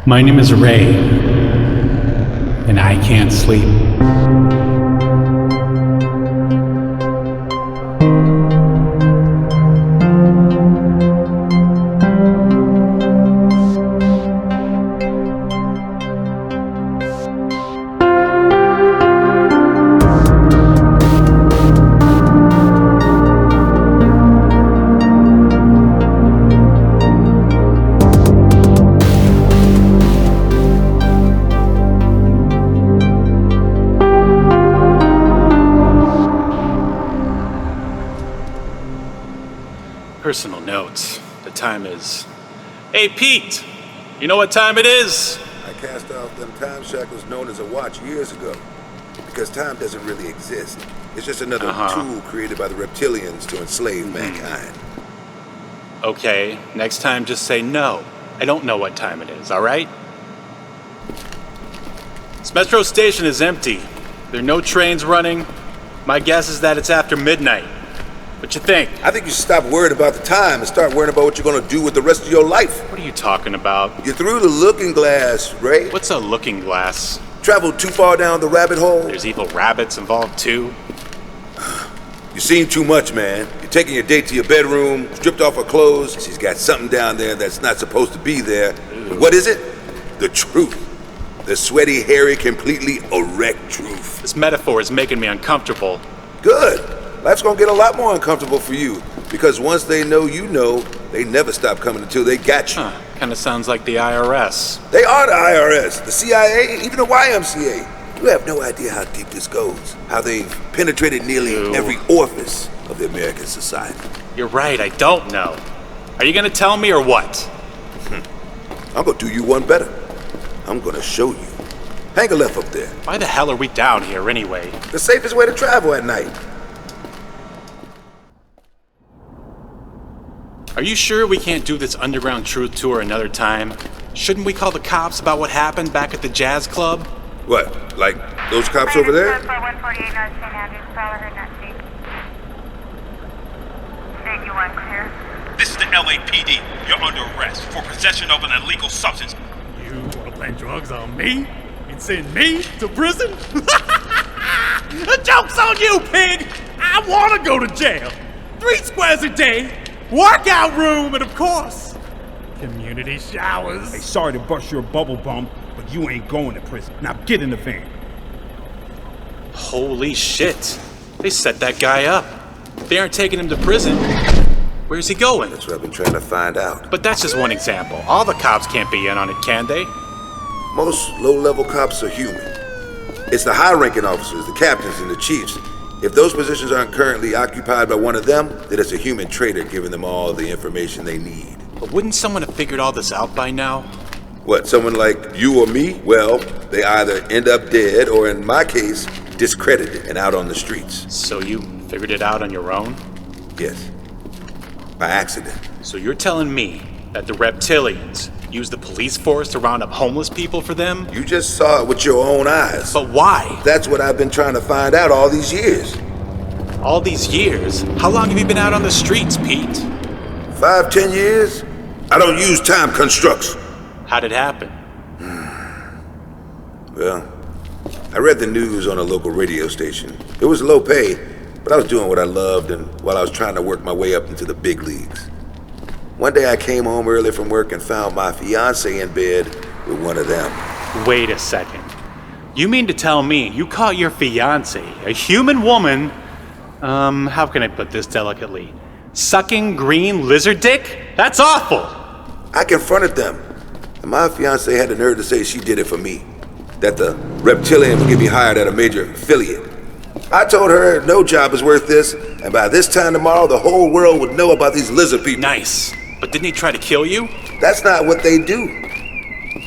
My name is Ray, and I can't sleep. Personal notes. The time is... Hey, Pete! You know what time it is? I cast off them time shackles known as a watch years ago. Because time doesn't really exist. It's just another tool created by the reptilians to enslave mankind. Okay, next time just say no. I don't know what time it is, alright? This metro station is empty. There are no trains running. My guess is that it's after midnight. What you think? I think you should stop worrying about the time and start worrying about what you're gonna do with the rest of your life. What are you talking about? You're through the looking glass, Ray. What's a looking glass? Traveled too far down the rabbit hole. There's evil rabbits involved too. You've seen too much, man. You're taking your date to your bedroom, stripped off her clothes. She's got something down there that's not supposed to be there. What is it? The truth. The sweaty, hairy, completely erect truth. This metaphor is making me uncomfortable. Good. Life's gonna get a lot more uncomfortable for you, because once they know you know, they never stop coming until they got you. Kinda sounds like the IRS. They are the IRS, the CIA, even the YMCA. You have no idea how deep this goes, how they've penetrated nearly every orifice of the American society. You're right, I don't know. Are you gonna tell me or what? I'm gonna do you one better. I'm gonna show you. Hang a left up there. Why the hell are we down here anyway? The safest way to travel at night. Are you sure we can't do this underground truth tour another time? Shouldn't we call the cops about what happened back at the jazz club? What, like those cops over there? 148 North St. Andrews, caller heard not speak. State you want clear. This is the LAPD. You're under arrest for possession of an illegal substance. You wanna play drugs on me? And send me to prison? The joke's on you, pig! I wanna go to jail. 3 squares a day, workout room, and of course, community showers. Hey, sorry to bust your bubble bump, but you ain't going to prison. Now get in the van. Holy shit. They set that guy up. They aren't taking him to prison. Where's he going? That's what I've been trying to find out. But that's just one example. All the cops can't be in on it, can they? Most low-level cops are human. It's the high-ranking officers, the captains, and the chiefs. If those positions aren't currently occupied by one of them, then it's a human traitor giving them all the information they need. But wouldn't someone have figured all this out by now? What, someone like you or me? Well, they either end up dead or, in my case, discredited and out on the streets. So you figured it out on your own? Yes. By accident. So you're telling me that the Reptilians used the police force to round up homeless people for them? You just saw it with your own eyes. But why? That's what I've been trying to find out all these years. All these years? How long have you been out on the streets, Pete? 5, 10 years? I don't use time constructs. How'd it happen? Well, I read the news on a local radio station. It was low pay, but I was doing what I loved and while I was trying to work my way up into the big leagues. One day I came home early from work and found my fiancé in bed with one of them. Wait a second. You mean to tell me you caught your fiancé, a human woman, how can I put this delicately? Sucking green lizard dick? That's awful! I confronted them, and my fiancé had the nerve to say she did it for me. That the Reptilian would get me hired at a major affiliate. I told her no job is worth this, and by this time tomorrow, the whole world would know about these lizard people. Nice. But didn't he try to kill you? That's not what they do.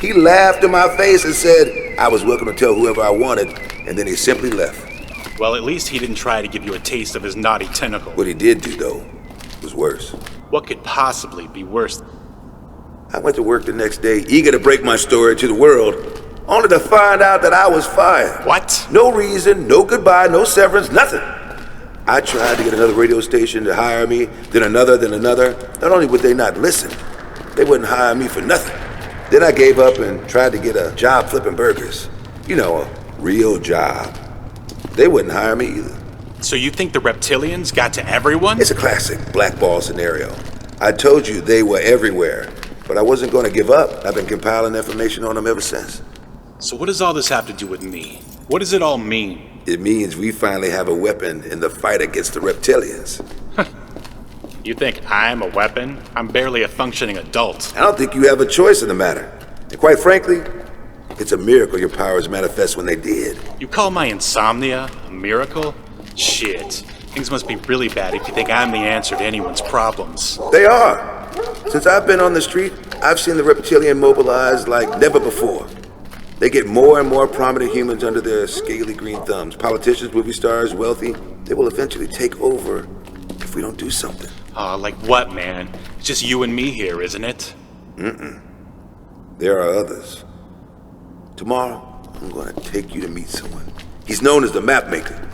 He laughed in my face and said I was welcome to tell whoever I wanted, and then he simply left. Well, at least he didn't try to give you a taste of his naughty tentacle. What he did do, though, was worse. What could possibly be worse? I went to work the next day, eager to break my story to the world, only to find out that I was fired. What? No reason, no goodbye, no severance, nothing. I tried to get another radio station to hire me, then another, then another. Not only would they not listen, they wouldn't hire me for nothing. Then I gave up and tried to get a job flipping burgers. You know, a real job. They wouldn't hire me either. So you think the reptilians got to everyone? It's a classic blackball scenario. I told you they were everywhere, but I wasn't going to give up. I've been compiling information on them ever since. So what does all this have to do with me? What does it all mean? It means we finally have a weapon in the fight against the reptilians. You think I'm a weapon? I'm barely a functioning adult. I don't think you have a choice in the matter. And quite frankly, it's a miracle your powers manifest when they did. You call my insomnia a miracle? Shit. Things must be really bad if you think I'm the answer to anyone's problems. They are. Since I've been on the street, I've seen the reptilian mobilized like never before. They get more and more prominent humans under their scaly green thumbs. Politicians, movie stars, wealthy. They will eventually take over if we don't do something. Aw, like what, man? It's just you and me here, isn't it? There are others. Tomorrow, I'm going to take you to meet someone. He's known as the map maker.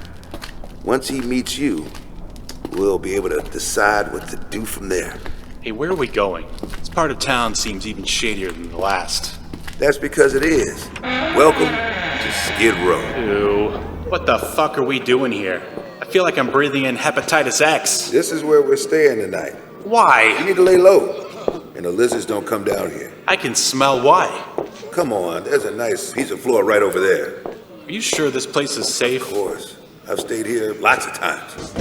Once he meets you, we'll be able to decide what to do from there. Hey, where are we going? This part of town seems even shadier than the last. That's because it is. Welcome to Skid Row. Ew. What the fuck are we doing here? I feel like I'm breathing in hepatitis X. This is where we're staying tonight. You Why? need to lay low, and the lizards don't come down here. I can smell why. Come on, there's a nice piece of floor right over there. Are you sure this place is safe? Of course, I've stayed here lots of times.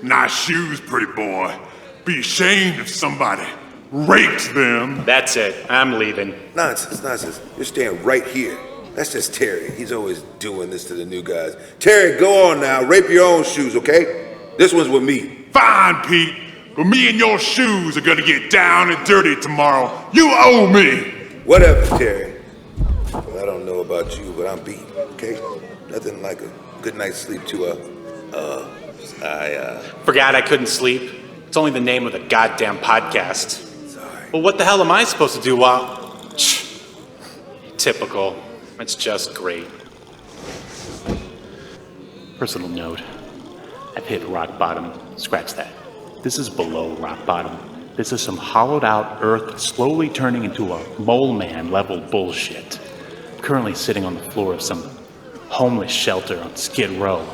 Nice shoes, pretty boy. Be ashamed if somebody raped them. That's it. I'm leaving. Nonsense. You're staying right here. That's just Terry. He's always doing this to the new guys. Terry, go on now. Rape your own shoes, okay? This one's with me. Fine, Pete. But me and your shoes are gonna get down and dirty tomorrow. You owe me. Whatever, Terry. Well, I don't know about you, but I'm beat, okay? Nothing like a good night's sleep to Forgot I couldn't sleep. It's only the name of the goddamn podcast. Sorry. Well, what the hell am I supposed to do while... Typical. It's just great. Personal note. I've hit rock bottom. Scratch that. This is below rock bottom. This is some hollowed out earth slowly turning into a mole man level bullshit. I'm currently sitting on the floor of some homeless shelter on Skid Row.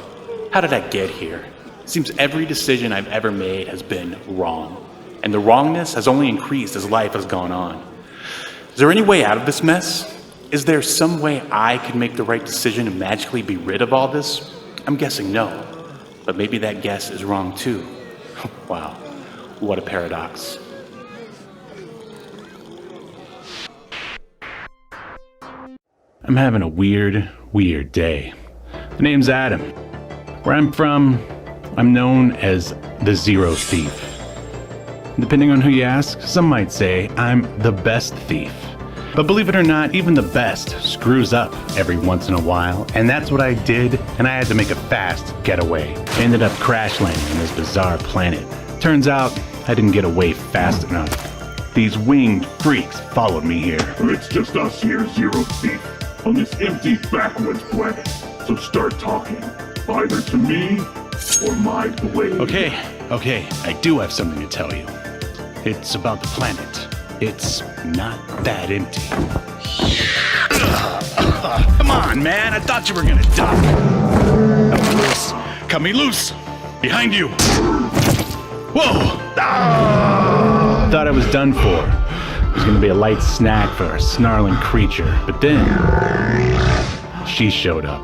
How did I get here? Seems every decision I've ever made has been wrong. And the wrongness has only increased as life has gone on. Is there any way out of this mess? Is there some way I could make the right decision and magically be rid of all this? I'm guessing no. But maybe that guess is wrong too. Wow, what a paradox. I'm having a weird day. The name's Adam. Where I'm from, I'm known as the Zero Thief. Depending on who you ask, some might say I'm the best thief. But believe it or not, even the best screws up every once in a while, and that's what I did, and I had to make a fast getaway. I ended up crash landing on this bizarre planet. Turns out, I didn't get away fast enough. These winged freaks followed me here. It's just us here, Zero Thief, on this empty backwoods planet. So start talking, either to me or my blade. Okay, I do have something to tell you. It's about the planet. It's not that empty. Come on, man, I thought you were gonna duck. Loose. Cut me loose. Behind you. Whoa! Thought I was done for. It was gonna be a light snack for a snarling creature, but then she showed up,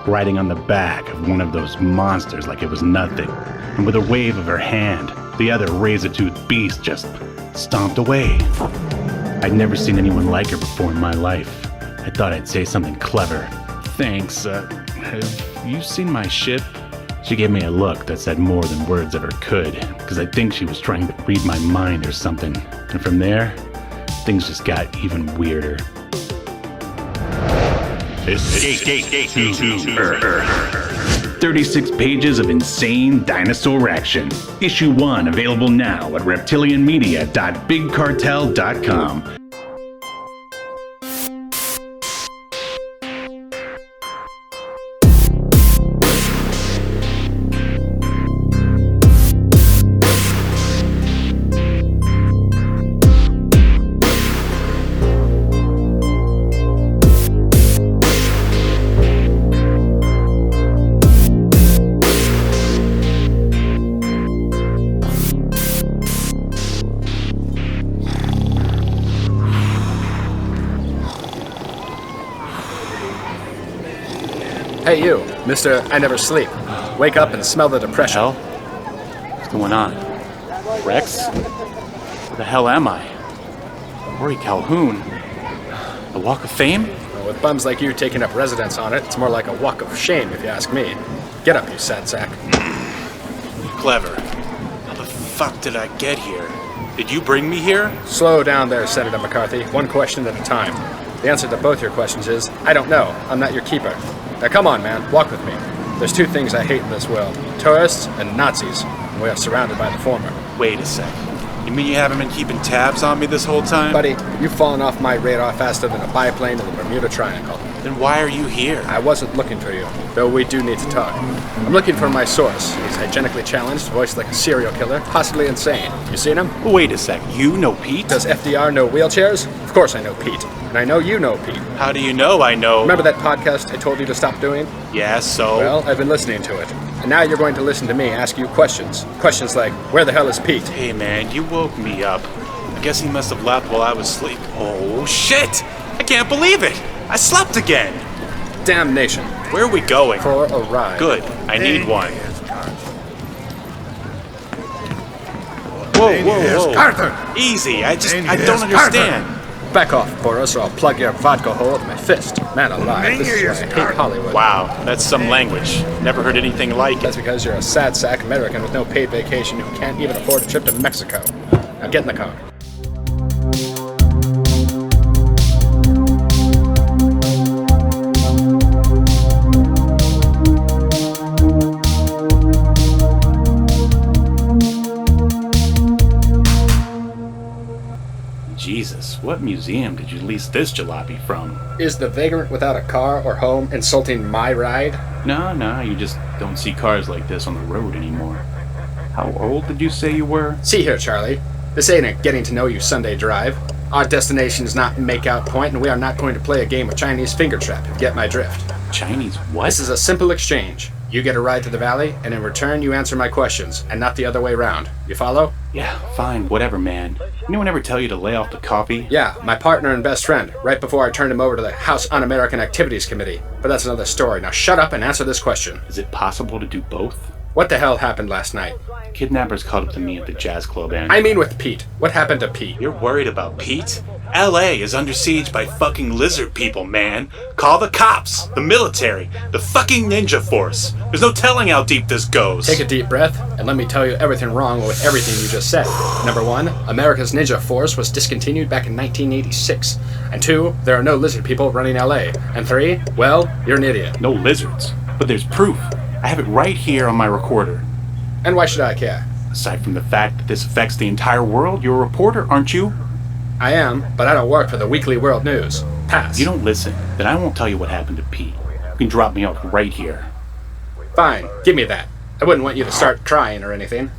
riding on the back of one of those monsters like it was nothing. And with a wave of her hand, the other razor-toothed beast just stomped away. I'd never seen anyone like her before in my life. I thought I'd say something clever. Thanks, have you seen my ship? She gave me a look that said more than words ever could, because I think she was trying to read my mind or something. And from there, things just got even weirder. Escape to Earth. 36 pages of insane dinosaur action. Issue 1 available now at reptilianmedia.bigcartel.com. Hey you, Mr. I Never Sleep. Wake up and smell the depression. Hell? What's going on? Rex? Where the hell am I? Rory Calhoun? The Walk of Fame? Well, with bums like you taking up residence on it, it's more like a walk of shame if you ask me. Get up, you sad sack. Clever. How the fuck did I get here? Did you bring me here? Slow down there, Senator McCarthy. One question at a time. The answer to both your questions is, I don't know. I'm not your keeper. Now come on, man. Walk with me. There's two things I hate in this world. Tourists and Nazis. And we are surrounded by the former. Wait a sec. You mean you haven't been keeping tabs on me this whole time? Buddy, you've fallen off my radar faster than a biplane in the Bermuda Triangle. Then why are you here? I wasn't looking for you, though we do need to talk. I'm looking for my source. He's hygienically challenged, voiced like a serial killer, possibly insane. You seen him? Wait a sec. You know Pete? Does FDR know wheelchairs? Of course I know Pete. And I know you know Pete. How do you know I know? Remember that podcast I told you to stop doing? Yeah, so? Well, I've been listening to it. And now you're going to listen to me ask you questions. Questions like, where the hell is Pete? Hey man, you woke me up. I guess he must have left while I was asleep. Oh shit! I can't believe it! I slept again! Damnation. Where are we going? For a ride. Good. I need one. Whoa, whoa, whoa. Carter! Easy. I don't understand. Back off, Boris, or I'll plug your vodka hole with my fist. Man alive, this is why I hate Hollywood. Wow, that's some language. Never heard anything like it. That's because you're a sad sack American with no paid vacation who can't even afford a trip to Mexico. Now get in the car. Jesus, what museum did you lease this jalopy from? Is the vagrant without a car or home insulting my ride? No, you just don't see cars like this on the road anymore. How old did you say you were? See here, Charlie. This ain't a getting to know you Sunday drive. Our destination is not Makeout Point, and we are not going to play a game of Chinese finger trap, if you get my drift. Chinese what? This is a simple exchange. You get a ride to the valley, and in return you answer my questions, and not the other way around. You follow? Yeah, fine, whatever, man. Anyone ever tell you to lay off the coffee? Yeah, my partner and best friend, right before I turned him over to the House Un-American Activities Committee. But that's another story. Now shut up and answer this question. Is it possible to do both? What the hell happened last night? Kidnappers caught up to me at the jazz club and... I mean with Pete. What happened to Pete? You're worried about Pete? LA is under siege by fucking lizard people, man. Call the cops, the military, the fucking ninja force. There's no telling how deep this goes. Take a deep breath, and let me tell you everything wrong with everything you just said. Number 1, America's Ninja Force was discontinued back in 1986. And 2, there are no lizard people running LA. And 3, well, you're an idiot. No lizards. But there's proof. I have it right here on my recorder. And why should I care? Aside from the fact that this affects the entire world, you're a reporter, aren't you? I am, but I don't work for the Weekly World News. Pass. If you don't listen, then I won't tell you what happened to Pete. You can drop me off right here. Fine, give me that. I wouldn't want you to start crying or anything.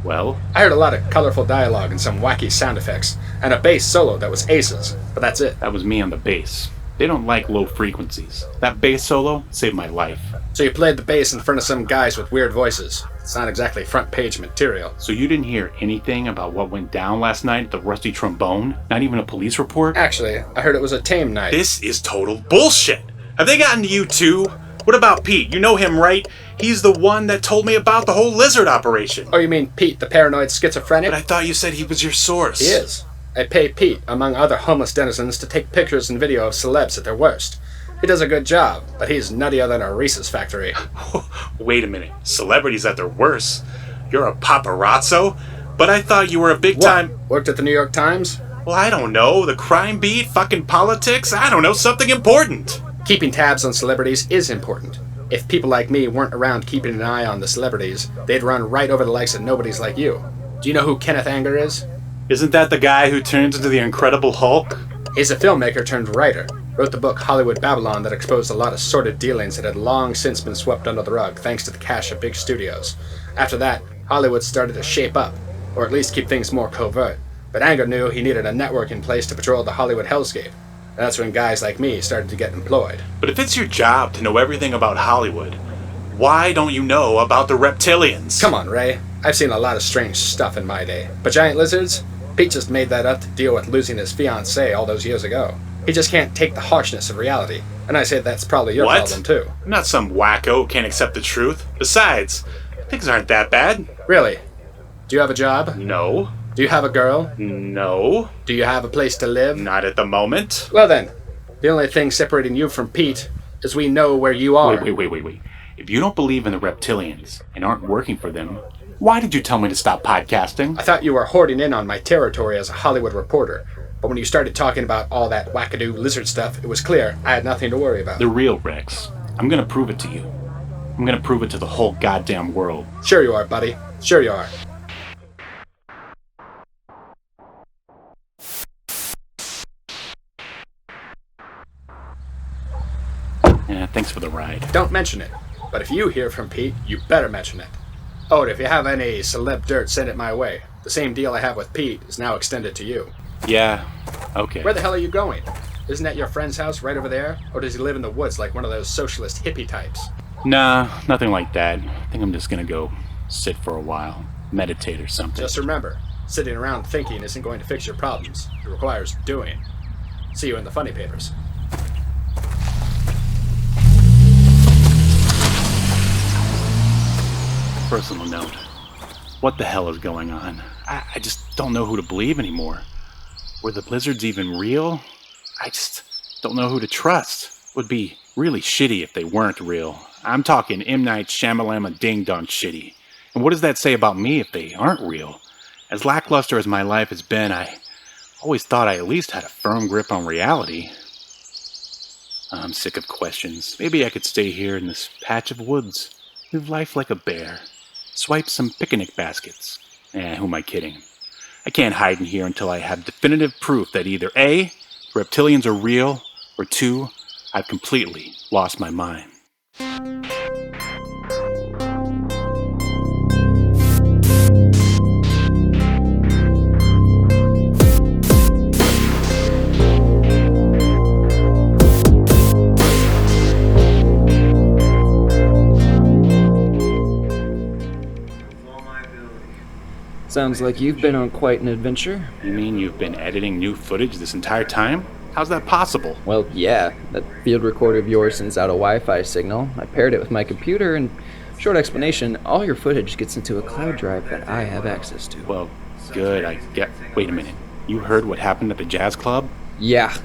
Well? I heard a lot of colorful dialogue and some wacky sound effects, and a bass solo that was aces, but that's it. That was me on the bass. They don't like low frequencies. That bass solo saved my life. So you played the bass in front of some guys with weird voices. It's not exactly front page material. So you didn't hear anything about what went down last night at the Rusty Trombone? Not even a police report? Actually, I heard it was a tame night. This is total bullshit! Have they gotten to you too? What about Pete? You know him, right? He's the one that told me about the whole lizard operation. Oh, you mean Pete, the paranoid schizophrenic? But I thought you said he was your source. He is. I pay Pete, among other homeless denizens, to take pictures and video of celebs at their worst. He does a good job, but he's nuttier than a Reese's factory. Wait a minute. Celebrities at their worst? You're a paparazzo? But I thought you were a big-time... Worked at the New York Times? Well, I don't know. The crime beat? Fucking politics? I don't know. Something important. Keeping tabs on celebrities is important. If people like me weren't around keeping an eye on the celebrities, they'd run right over the likes of nobodies like you. Do you know who Kenneth Anger is? Isn't that the guy who turns into the Incredible Hulk? He's a filmmaker turned writer. Wrote the book Hollywood Babylon that exposed a lot of sordid dealings that had long since been swept under the rug thanks to the cash of big studios. After that, Hollywood started to shape up, or at least keep things more covert. But Anger knew he needed a network in place to patrol the Hollywood hellscape. And that's when guys like me started to get employed. But if it's your job to know everything about Hollywood, why don't you know about the Reptilians? Come on, Ray. I've seen a lot of strange stuff in my day. But giant lizards? Pete just made that up to deal with losing his fiancée all those years ago. He just can't take the harshness of reality. And I say that's probably your What? problem, too. I'm not some wacko who can't accept the truth. Besides, things aren't that bad. Really? Do you have a job? No. Do you have a girl? No. Do you have a place to live? Not at the moment. Well then, the only thing separating you from Pete is we know where you are. Wait. If you don't believe in the reptilians and aren't working for them, why did you tell me to stop podcasting? I thought you were hoarding in on my territory as a Hollywood reporter, but when you started talking about all that wackadoo lizard stuff, it was clear I had nothing to worry about. They're real, Rex. I'm gonna prove it to you. I'm gonna prove it to the whole goddamn world. Sure you are, buddy. Sure you are. Yeah, thanks for the ride. Don't mention it, but if you hear from Pete, you better mention it. Oh, and if you have any celeb dirt, send it my way. The same deal I have with Pete is now extended to you. Yeah, okay. Where the hell are you going? Isn't that your friend's house right over there? Or does he live in the woods like one of those socialist hippie types? Nah, nothing like that. I think I'm just gonna go sit for a while, meditate or something. Just remember, sitting around thinking isn't going to fix your problems. It requires doing. See you in the funny papers. Personal note. What the hell is going on? I just don't know who to believe anymore. Were the blizzards even real? I just don't know who to trust. Would be really shitty if they weren't real. I'm talking M. Night Shyamalama Ding Dong shitty. And what does that say about me if they aren't real? As lackluster as my life has been, I always thought I at least had a firm grip on reality. I'm sick of questions. Maybe I could stay here in this patch of woods. Live life like a bear. Swipe some picnic baskets. Who am I kidding? I can't hide in here until I have definitive proof that either A, reptilians are real, or 2, I've completely lost my mind. Sounds like you've been on quite an adventure. You mean you've been editing new footage this entire time? How's that possible? Well, yeah. That field recorder of yours sends out a Wi-Fi signal. I paired it with my computer, and short explanation, all your footage gets into a cloud drive that I have access to. Well, good, I get... Wait a minute. You heard what happened at the jazz club? Yeah.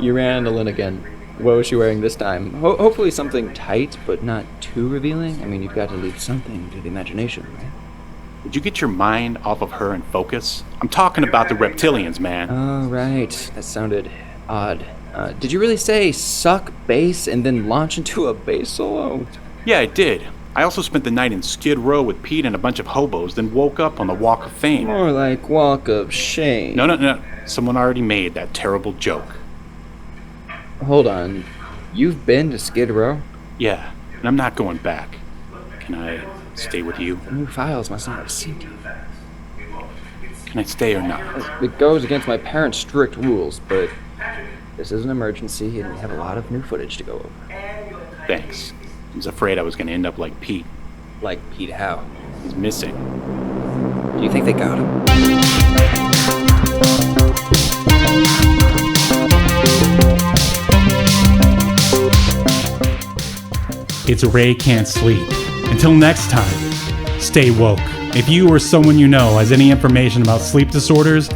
You ran into Lynn again. What was she wearing this time? Hopefully something tight, but not too revealing. I mean, you've got to leave something to the imagination, right? Did you get your mind off of her and focus? I'm talking about the reptilians, man. Oh, right. That sounded odd. Did you really say suck bass and then launch into a bass solo? Yeah, I did. I also spent the night in Skid Row with Pete and a bunch of hobos, then woke up on the Walk of Fame. More like Walk of Shame. No. Someone already made that terrible joke. Hold on. You've been to Skid Row? Yeah, and I'm not going back. Can I stay with you? The new files must not have synced you. Can I stay or not? It goes against my parents' strict rules, but this is an emergency and we have a lot of new footage to go over. Thanks. I was afraid I was going to end up like Pete. Like Pete how? He's missing. Do you think they got him? It's Ray Can't Sleep. Until next time, stay woke. If you or someone you know has any information about sleep disorders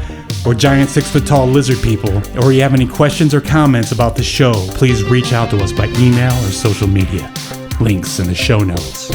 or giant 6-foot-tall lizard people, or you have any questions or comments about the show, please reach out to us by email or social media. Links in the show notes.